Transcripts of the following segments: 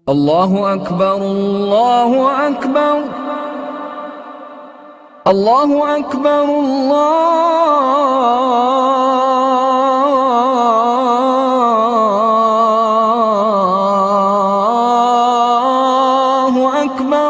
Allahu Akbar, Allahu Akbar, Allahu Akbar, Allahu Akbar.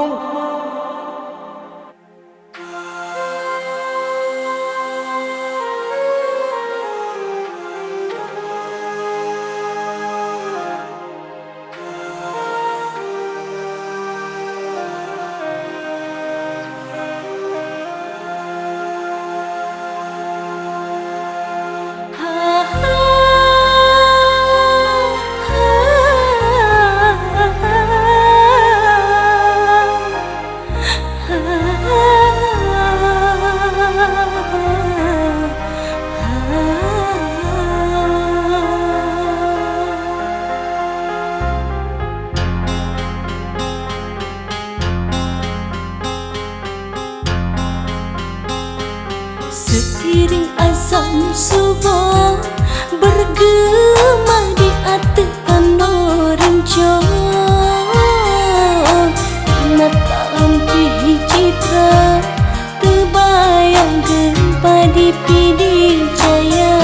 Seiring azan subuh bergema di hati tanah rincon, mata lampi citra terbayang gempa di pidi jaya.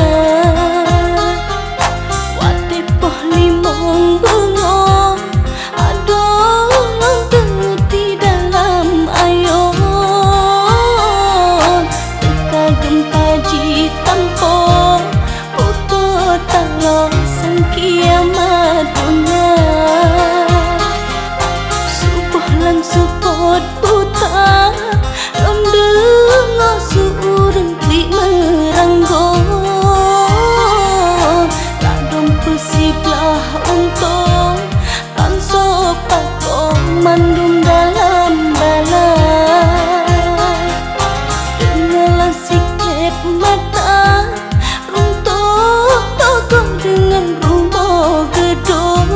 Wate poh limong bunga adong terti dalam ayo. Gempa ji tampo puto talo sang kiamat dunia. Subuh lan supot puta londe ngosurung li meranggo. Ladong pesiblah untung tan sopako mandung dalam balai. Mata runtuh togong dengan rumah gedung.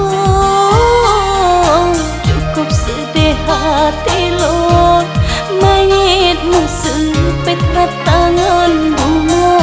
Cukup sedih hati lo mayitmu sepet tangan bunga.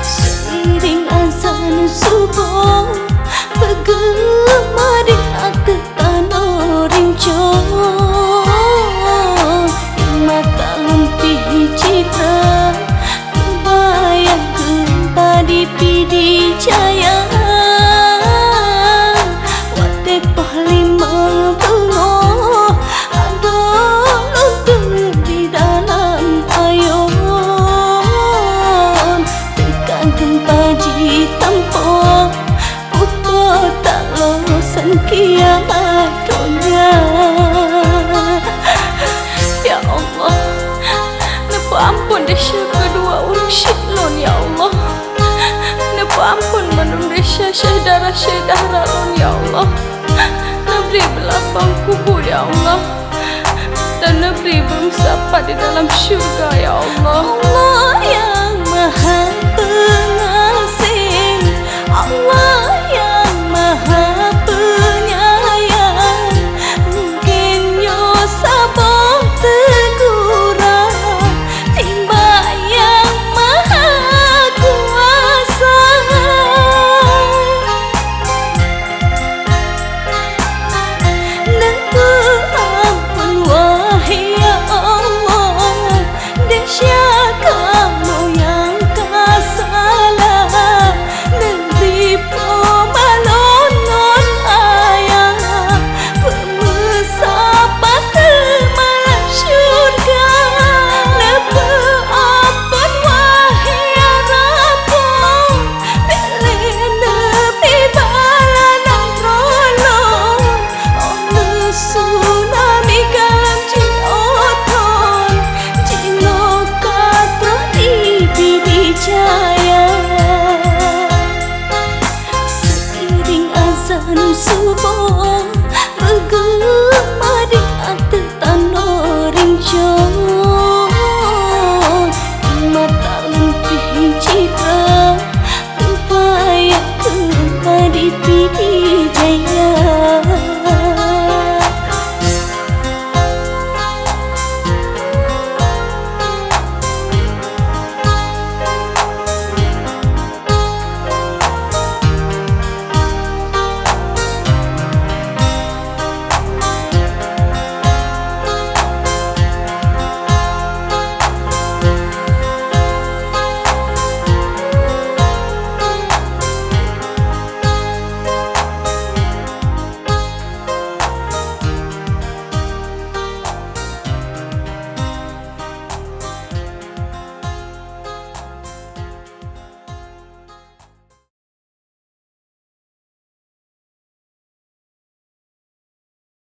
Seiring azan subuh bergema di hati tanah rincon, mata lampi citra terbayang gempa di pidi jaya. Wate poh limang bunga adong untung di dalam ayo. Gempa ji tampo puto talo sang kiamat dunia. Ya Allah, napa ampun desya kedua orang syiklon ya Allah. Napa ampun manum desya syedara lon ya Allah. Nabri belapang kubur ya Allah, dan nabri bersapa di dalam syurga ya Allah. Allah yang maha pengasih, Allah yang maha penyayang, mungkin yo sabar subhanallah